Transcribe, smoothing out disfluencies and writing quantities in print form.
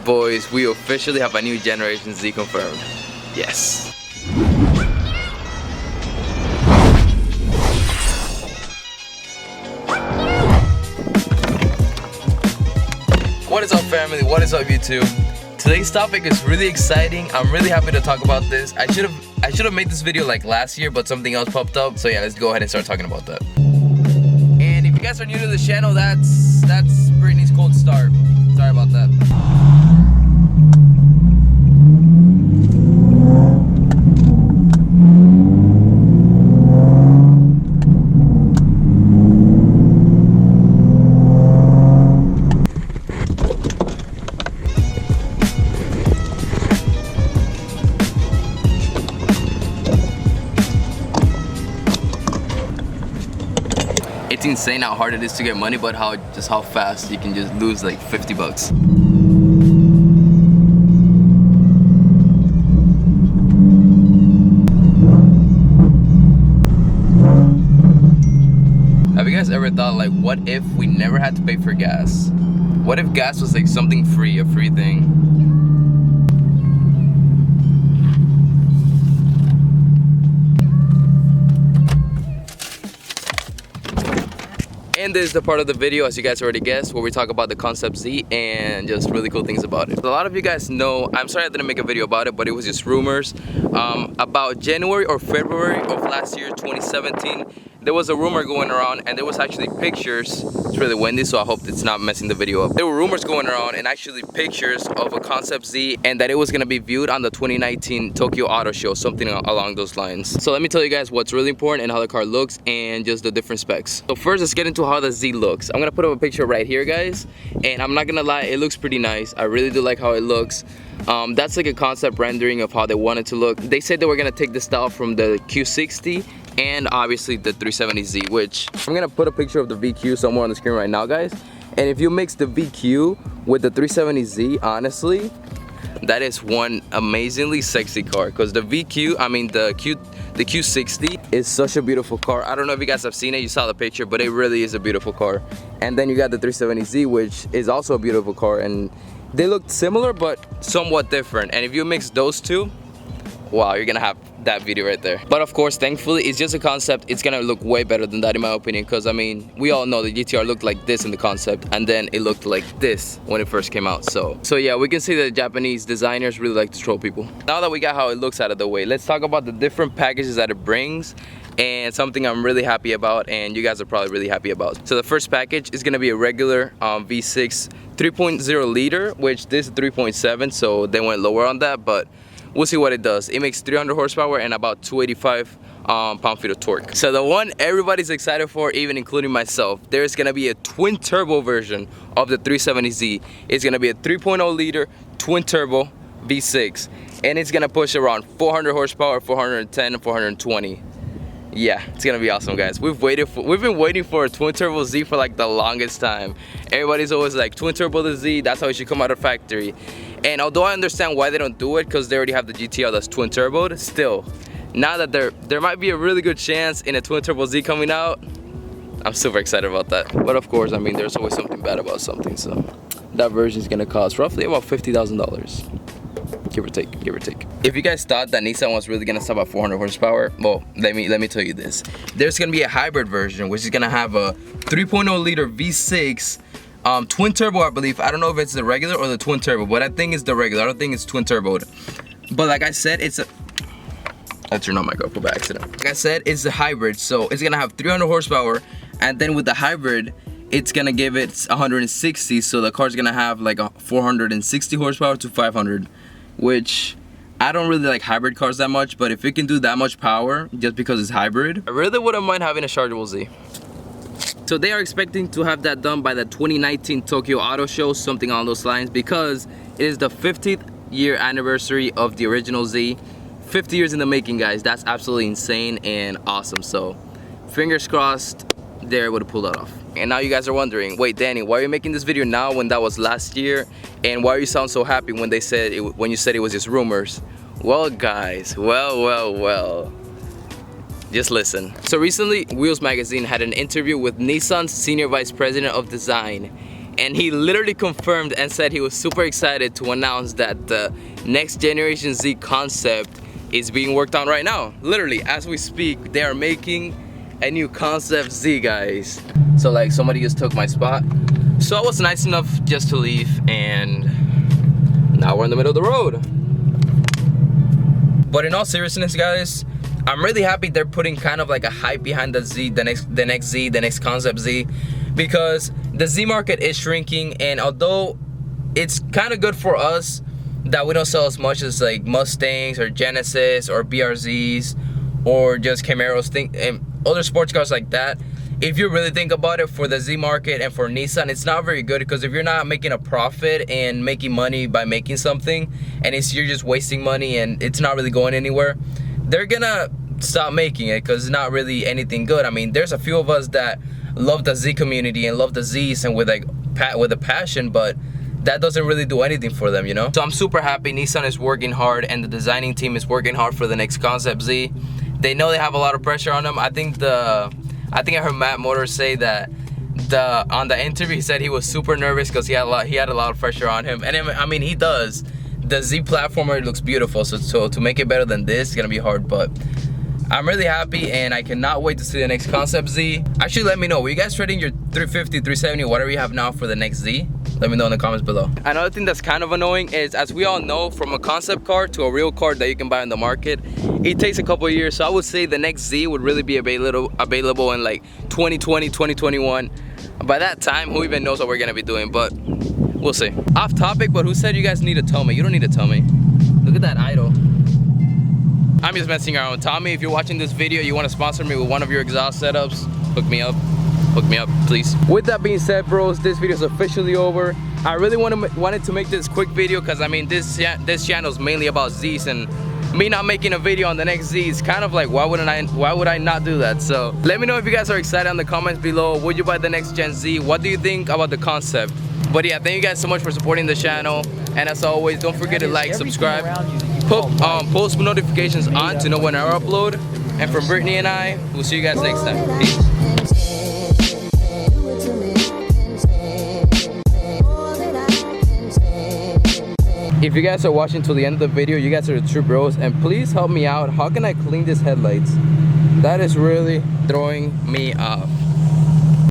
boys, we officially have a new Generation Z confirmed. Yes. What is up, family? What is up, YouTube? Today's topic is really exciting. I'm really happy to talk about this. I should have made this video like last year, but something else popped up. So yeah, let's go ahead and start talking about that. And if you guys are new to the channel, that's Brittany's cold start. Sorry about that. It's insane how hard it is to get money, but how fast you can just lose like 50 bucks. Have you guys ever thought, like, what if we never had to pay for gas? What if gas was like something free, a free thing? And this is the part of the video, as you guys already guessed, where we talk about the Concept Z and just really cool things about it. A lot of you guys know, I'm sorry I didn't make a video about it, but it was just rumors. About January or February of last year, 2017, there was a rumor going around, and there was actually pictures. It's really windy, so I hope it's not messing the video up. There were rumors going around and actually pictures of a Concept Z, and that it was gonna be viewed on the 2019 Tokyo Auto Show, something along those lines. So let me tell you guys what's really important and how the car looks and just the different specs. So first, let's get into how the Z looks. I'm gonna put up a picture right here, guys, and I'm not gonna lie, it looks pretty nice. I really do like how it looks. That's like a concept rendering of how they want it to look. They said they were gonna take the style from the Q60 and obviously the 370Z, which I'm gonna put a picture of the VQ somewhere on the screen right now, guys. And if you mix the VQ with the 370Z, honestly, that is one amazingly sexy car. Because the VQ, I mean the Q60 is such a beautiful car. I don't know if you guys have seen it, you saw the picture, but it really is a beautiful car. And then you got the 370Z, which is also a beautiful car, and they look similar but somewhat different. And if you mix those two, wow, you're gonna have that video right there. But of course, thankfully, it's just a concept. It's gonna look way better than that, in my opinion, because I mean, we all know the GTR looked like this in the concept, and then it looked like this when it first came out. So yeah, we can see that Japanese designers really like to troll people. Now that we got how it looks out of the way, let's talk about the different packages that it brings, and something I'm really happy about, and you guys are probably really happy about. So the first package is gonna be a regular V6 3.0 liter, which this is 3.7, so they went lower on that, but we'll see what it does. It makes 300 horsepower and about 285 pound-feet of torque. So the one everybody's excited for, even including myself, there's gonna be a twin turbo version of the 370Z. It's gonna be a 3.0 liter twin turbo V6, and it's gonna push around 400 horsepower, 410 and 420. Yeah, it's gonna be awesome, guys. We've been waiting for a twin turbo Z for like the longest time. Everybody's always like, twin turbo the Z, that's how it should come out of factory. And although I understand why they don't do it, because they already have the GTR that's twin turboed, still, now that there might be a really good chance in a twin turbo Z coming out, I'm super excited about that. But of course, I mean, there's always something bad about something, so that version is gonna cost roughly about $50,000. Give or take, give or take. If you guys thought that Nissan was really gonna stop at 400 horsepower, well, let me tell you this. There's gonna be a hybrid version, which is gonna have a 3.0 liter V6 twin turbo, I believe. I don't know if it's the regular or the twin turbo, but I think it's the regular. I don't think it's twin turboed. But like I said, it's a... I turned on my GoPro by accident. Like I said, it's a hybrid, so it's gonna have 300 horsepower, and then with the hybrid, it's gonna give it 160, so the car's gonna have like a 460 horsepower to 500, which I don't really like hybrid cars that much, but if it can do that much power just because it's hybrid, I really wouldn't mind having a chargeable Z. So they are expecting to have that done by the 2019 Tokyo Auto Show, something along those lines, because it is the 50th year anniversary of the original Z. 50 years in the making, guys. That's absolutely insane and awesome. So fingers crossed they're able to pull that off. And now you guys are wondering, wait, Danny, why are you making this video now when that was last year? And why you sound so happy when they said when you said it was just rumors? Well, guys, well. Just listen. So recently, Wheels Magazine had an interview with Nissan's Senior Vice President of Design, and he literally confirmed and said he was super excited to announce that the next generation Z concept is being worked on right now. Literally, as we speak, they are making a new concept Z, guys. So like somebody just took my spot. So I was nice enough just to leave, and now we're in the middle of the road. But in all seriousness, guys, I'm really happy they're putting kind of like a hype behind the Z, the next concept Z, because the Z market is shrinking, and although it's kind of good for us that we don't sell as much as like Mustangs or Genesis or BRZs or just Camaros, and other sports cars like that, if you really think about it, for the Z market and for Nissan, it's not very good, because if you're not making a profit and making money by making something, and you're just wasting money and it's not really going anywhere, they're gonna stop making it because it's not really anything good. I mean, there's a few of us that love the Z community and love the Zs and with a passion, but that doesn't really do anything for them, you know? So I'm super happy Nissan is working hard and the designing team is working hard for the next concept Z. They know they have a lot of pressure on them. I think I heard Matt Motors say that on the interview he said he was super nervous because he had a lot of pressure on him, and I mean he does. The Z platformer looks beautiful, so to make it better than this is gonna be hard, but I'm really happy and I cannot wait to see the next concept Z. Actually, let me know, were you guys trading your 350, 370, whatever you have now for the next Z? Let me know in the comments below. Another thing that's kind of annoying is, as we all know, from a concept car to a real car that you can buy on the market, it takes a couple of years. So I would say the next Z would really be available in like 2020, 2021. By that time, who even knows what we're gonna be doing, but we'll see. Off topic, but who said you guys need to tell me? You don't need to tell me. Look at that idol. I'm just messing around. Tommy, if you're watching this video, you want to sponsor me with one of your exhaust setups, hook me up, please. With that being said, bros, this video is officially over. I really wanted to make this quick video because I mean this channel is mainly about Z's, and me not making a video on the next Z is kind of like, why would I not do that? So let me know if you guys are excited in the comments below. Would you buy the next gen Z? What do you think about the concept? But yeah, thank you guys so much for supporting the channel, and as always, don't forget to like, subscribe, post notifications on to know when I upload. And from Brittany and I, we'll see you guys next time. Peace. If you guys are watching till the end of the video, you guys are the true bros, and please help me out. How can I clean these headlights? That is really throwing me off.